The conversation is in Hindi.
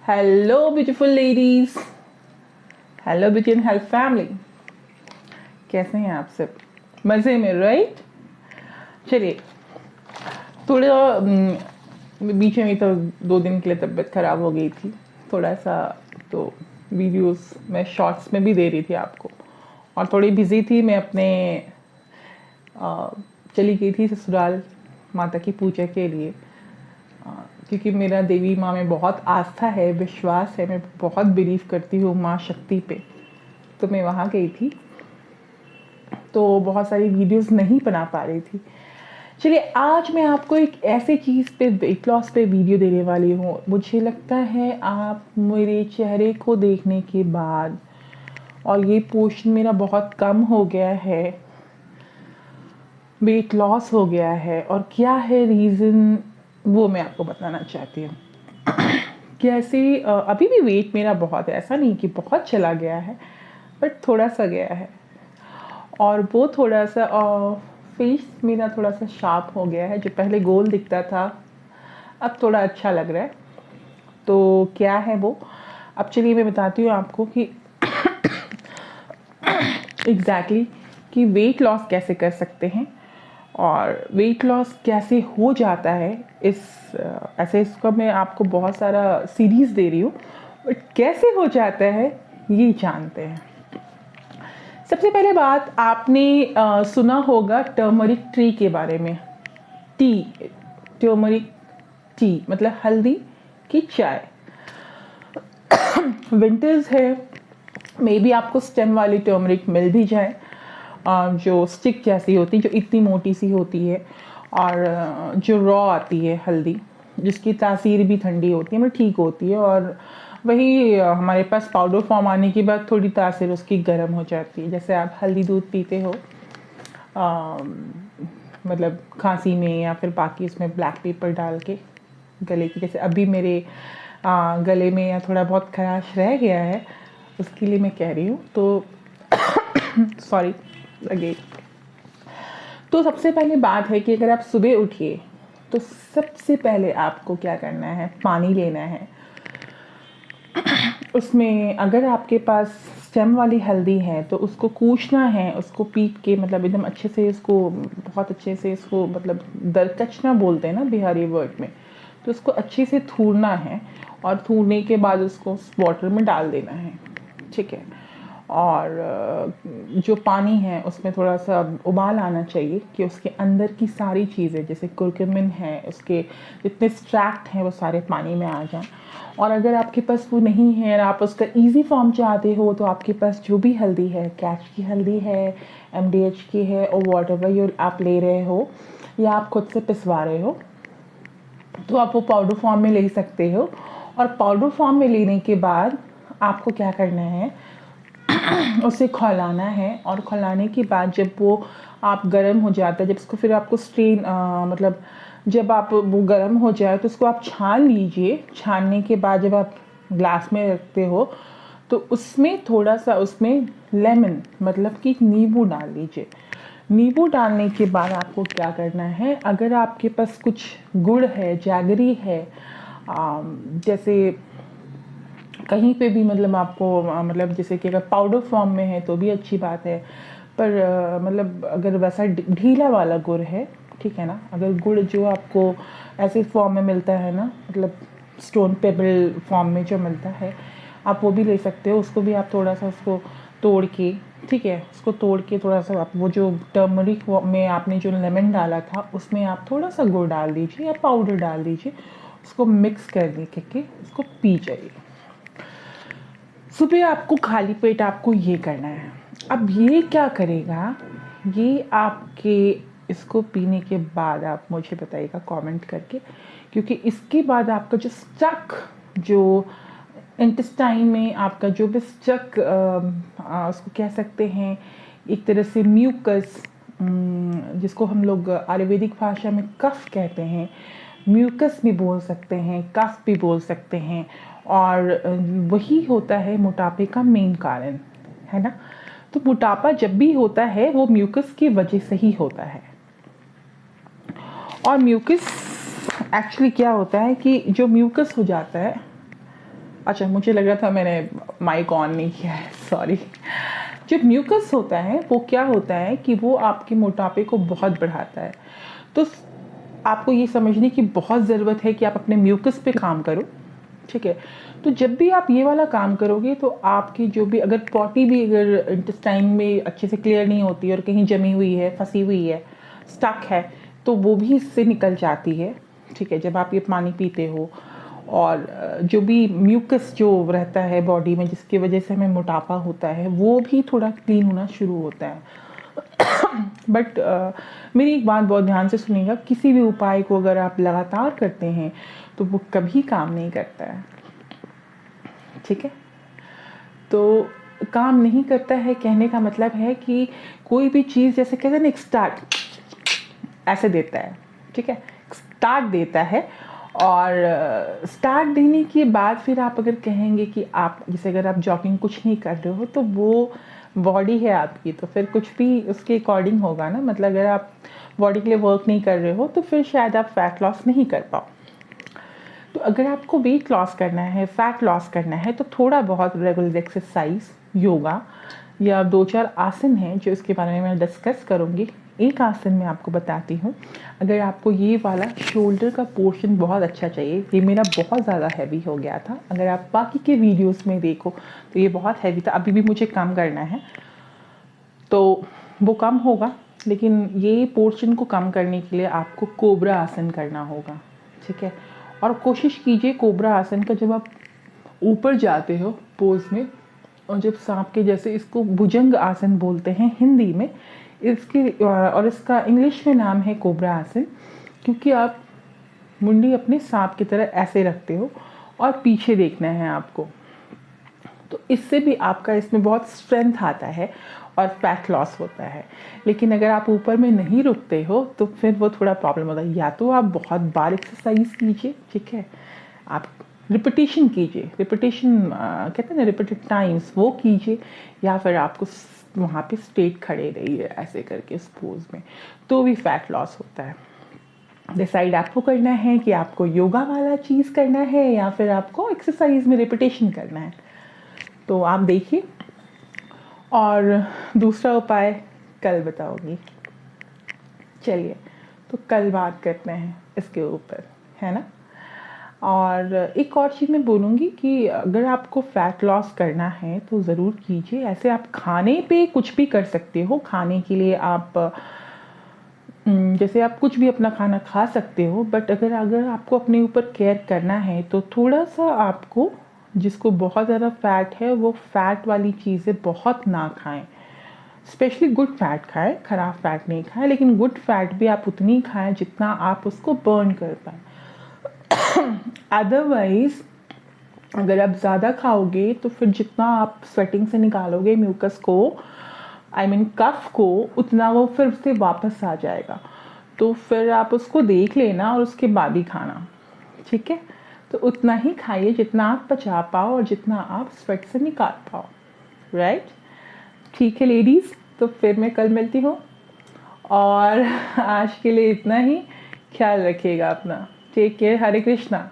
Hello beautiful ladies, hello beauty and health family. कैसे हैं आप सब? मज़े में, राइट? चलिए, थोड़ा बीच में तो 2 दिन के लिए तबीयत ख़राब हो गई थी थोड़ा सा, तो वीडियोस मैं शॉर्ट्स में भी दे रही थी आपको, और थोड़ी बिज़ी थी मैं अपने चली गई थी ससुराल माता की पूजा के लिए, क्योंकि मेरा देवी माँ में बहुत आस्था है, विश्वास है, मैं बहुत बिलीव करती हूँ माँ शक्ति पे। तो मैं वहाँ गई थी, तो बहुत सारी वीडियोस नहीं बना पा रही थी। चलिए, आज मैं आपको एक ऐसी चीज़ पे, वेट लॉस पे वीडियो देने वाली हूँ। मुझे लगता है आप मेरे चेहरे को देखने के बाद, और ये पोर्शन मेरा बहुत कम हो गया है, वेट लॉस हो गया है, और क्या है रीज़न वो मैं आपको बताना चाहती हूँ। कैसे अभी भी वेट मेरा बहुत है, ऐसा नहीं कि बहुत चला गया है, बट थोड़ा सा गया है, और वो थोड़ा सा फेस मेरा थोड़ा सा शार्प हो गया है। जो पहले गोल दिखता था अब थोड़ा अच्छा लग रहा है। तो क्या है वो, अब चलिए मैं बताती हूँ आपको कि एग्जैक्टली कि वेट लॉस कैसे कर सकते हैं और वेट लॉस कैसे हो जाता है। ऐसे इसका मैं आपको बहुत सारा सीरीज़ दे रही हूँ, बट कैसे हो जाता है ये जानते हैं। सबसे पहले बात, आपने सुना होगा टर्मरिक ट्री के बारे में। टी, टर्मरिक टी मतलब हल्दी की चाय। विंटर्स है, मे बी आपको स्टेम वाली टर्मरिक मिल भी जाए, जो स्टिक जैसी होती है, जो इतनी मोटी सी होती है, और जो रॉ आती है हल्दी, जिसकी तासीर भी ठंडी होती है, मतलब ठीक होती है। और वही हमारे पास पाउडर फॉर्म आने के बाद थोड़ी तासीर उसकी गर्म हो जाती है। जैसे आप हल्दी दूध पीते हो, मतलब खांसी में, या फिर बाकी उसमें ब्लैक पेपर डाल के गले की, जैसे अभी मेरे गले में या थोड़ा बहुत खराश रह गया है, उसके लिए मैं कह रही हूँ। तो सॉरी अगेन। तो सबसे पहले बात है कि अगर आप सुबह उठिए तो सबसे पहले आपको क्या करना है, पानी लेना है। उसमें अगर आपके पास स्टेम वाली हल्दी है तो उसको कूचना है, उसको पीट के, मतलब एकदम अच्छे से इसको, बहुत अच्छे से इसको, मतलब दरकचना बोलते हैं ना बिहारी वर्ड में, तो उसको अच्छे से थूरना है, और थूरने के बाद उसको वाटर में डाल देना है, ठीक है। और जो पानी है उसमें थोड़ा सा उबाल आना चाहिए कि उसके अंदर की सारी चीज़ें, जैसे कुरकुमिन है, उसके जितने एक्सट्रैक्ट हैं वो सारे पानी में आ जाएं। और अगर आपके पास वो नहीं है और आप उसका इजी फॉर्म चाहते हो, तो आपके पास जो भी हल्दी है, कैच की हल्दी है, एमडीएच की है, और वॉटएवर आप ले रहे हो या आप खुद से पिसवा रहे हो, तो आप वो पाउडर फॉर्म में ले सकते हो। और पाउडर फॉर्म में लेने के बाद आपको क्या करना है, उसे खौलाना है, और खौलाने के बाद जब वो आप गर्म हो जाता है, जब इसको फिर आपको स्ट्रेन, मतलब जब आप वो गर्म हो जाए तो उसको आप छान लीजिए। छानने के बाद जब आप ग्लास में रखते हो तो उसमें थोड़ा सा, उसमें लेमन मतलब कि नींबू डाल लीजिए। नींबू डालने के बाद आपको क्या करना है, अगर आपके पास कुछ गुड़ है, जैगरी है, जैसे कहीं पे भी, मतलब आपको मतलब जैसे कि अगर पाउडर फॉर्म में है तो भी अच्छी बात है, पर मतलब अगर वैसा ढीला वाला गुड़ है, ठीक है ना, अगर गुड़ जो आपको ऐसे फॉर्म में मिलता है ना, मतलब स्टोन पेबल फॉर्म में जो मिलता है, आप वो भी ले सकते हो। उसको भी आप थोड़ा सा उसको तोड़ के, ठीक है, उसको तोड़ के थोड़ा सा आप वो जो टर्मरिक में आपने जो लेमन डाला था उसमें आप थोड़ा सा गुड़ डाल दीजिए या पाउडर डाल दीजिए, उसको मिक्स कर के उसको पी जाइए। सुबह आपको खाली पेट आपको ये करना है। अब ये क्या करेगा, ये आपके, इसको पीने के बाद आप मुझे बताइएगा कमेंट करके, क्योंकि इसके बाद आपका जो स्टक, जो इंटेस्टाइन में आपका जो भी स्टक, उसको कह सकते हैं एक तरह से म्यूकस, जिसको हम लोग आयुर्वेदिक भाषा में कफ कहते हैं, म्यूकस भी बोल सकते हैं, कफ भी बोल सकते हैं, और वही होता है मोटापे का मेन कारण, है ना। तो मोटापा जब भी होता है वो म्यूकस की वजह से ही होता है। और म्यूकस एक्चुअली क्या होता है कि जो म्यूकस हो जाता है अच्छा, मुझे लग रहा था मैंने माइक ऑन नहीं किया है, सॉरी। जो म्यूकस होता है वो क्या होता है कि वो आपके मोटापे को बहुत बढ़ाता है। तो आपको ये समझने की बहुत ज़रूरत है कि आप अपने म्यूकस पे काम करो, ठीक है। तो जब भी आप ये वाला काम करोगे तो आपकी जो भी अगर पॉटी भी अगर इंटेस्टाइन में अच्छे से क्लियर नहीं होती और कहीं जमी हुई है, फंसी हुई है, स्टक है, तो वो भी इससे निकल जाती है, ठीक है, जब आप ये पानी पीते हो। और जो भी म्यूकस जो रहता है बॉडी में जिसकी वजह से हमें मोटापा होता है वो भी थोड़ा क्लीन होना शुरू होता है। बट मेरी एक बात बहुत ध्यान से सुनिएगा, किसी भी उपाय को अगर आप लगातार करते हैं तो वो कभी काम नहीं करता है, ठीक है। तो काम नहीं करता है कहने का मतलब है कि कोई भी चीज़ जैसे कहते हैं ना, एक स्टार्ट ऐसे देता है, ठीक है, स्टार्ट देता है। और स्टार्ट देने के बाद फिर आप अगर कहेंगे कि आप जैसे अगर आप जॉगिंग कुछ नहीं कर रहे हो तो वो बॉडी है आपकी, तो फिर कुछ भी उसके अकॉर्डिंग होगा ना। मतलब अगर आप बॉडी के लिए वर्क नहीं कर रहे हो तो फिर शायद आप फैट लॉस नहीं कर पाओ। तो अगर आपको वेट लॉस करना है, फैट लॉस करना है, तो थोड़ा बहुत रेगुलर एक्सरसाइज, योगा या 2-4 आसन हैं जो इसके बारे में मैं डिस्कस करूँगी। एक आसन मैं आपको बताती हूँ। अगर आपको ये वाला शोल्डर का पोर्शन बहुत अच्छा चाहिए, ये मेरा बहुत ज़्यादा हैवी हो गया था, अगर आप बाकी के वीडियोस में देखो तो ये बहुत हैवी था, अभी भी मुझे कम करना है तो वो कम होगा, लेकिन ये पोर्शन को कम करने के लिए आपको कोबरा आसन करना होगा, ठीक है। और कोशिश कीजिए कोबरा आसन का जब आप ऊपर जाते हो पोज में, और जब सांप के जैसे, इसको भुजंग आसन बोलते हैं हिंदी में, इसकी और इसका इंग्लिश में नाम है कोबरा आसन, क्योंकि आप मुंडी अपने सांप की तरह ऐसे रखते हो और पीछे देखना है आपको। तो इससे भी आपका इसमें बहुत स्ट्रेंथ आता है और फैट लॉस होता है। लेकिन अगर आप ऊपर में नहीं रुकते हो तो फिर वो थोड़ा प्रॉब्लम होता है। या तो आप बहुत बार एक्सरसाइज कीजिए, ठीक है, आप रिपीटेशन कीजिए, रिपीटेशन कहते हैं ना, रिपीटेड टाइम्स, वो कीजिए, या फिर आपको वहाँ पे स्ट्रेट खड़े रहिए ऐसे करके इस पोज में, तो भी फैट लॉस होता है। डिसाइड आपको करना है कि आपको योगा वाला चीज़ करना है या फिर आपको एक्सरसाइज में रिपीटेशन करना है, तो आप देखिए। और दूसरा उपाय कल बताऊंगी। चलिए, तो कल बात करते हैं इसके ऊपर, है ना। और एक और चीज़ मैं बोलूँगी कि अगर आपको फ़ैट लॉस करना है तो ज़रूर कीजिए। ऐसे आप खाने पे कुछ भी कर सकते हो। खाने के लिए आप जैसे आप कुछ भी अपना खाना खा सकते हो, बट अगर आपको अपने ऊपर केयर करना है तो थोड़ा सा आपको, जिसको बहुत ज़्यादा फैट है वो फैट वाली चीज़ें बहुत ना खाएं। स्पेशली गुड फैट खाएं, ख़राब फैट नहीं खाएं, लेकिन गुड फैट भी आप उतनी खाएं जितना आप उसको बर्न कर पाएँ। अदरवाइज अगर आप ज़्यादा खाओगे तो फिर जितना आप स्वेटिंग से निकालोगे म्यूकस को, आई मीन कफ को, उतना वो फिर से वापस आ जाएगा। तो फिर आप उसको देख लेना और उसके बाद ही खाना, ठीक है। तो उतना ही खाइए जितना आप पचा पाओ और जितना आप स्वेट से निकाल पाओ, राइट। ठीक है लेडीज़, तो फिर मैं कल मिलती हूँ, और आज के लिए इतना ही। ख्याल रखिएगा अपना। Take care. हरे कृष्णा।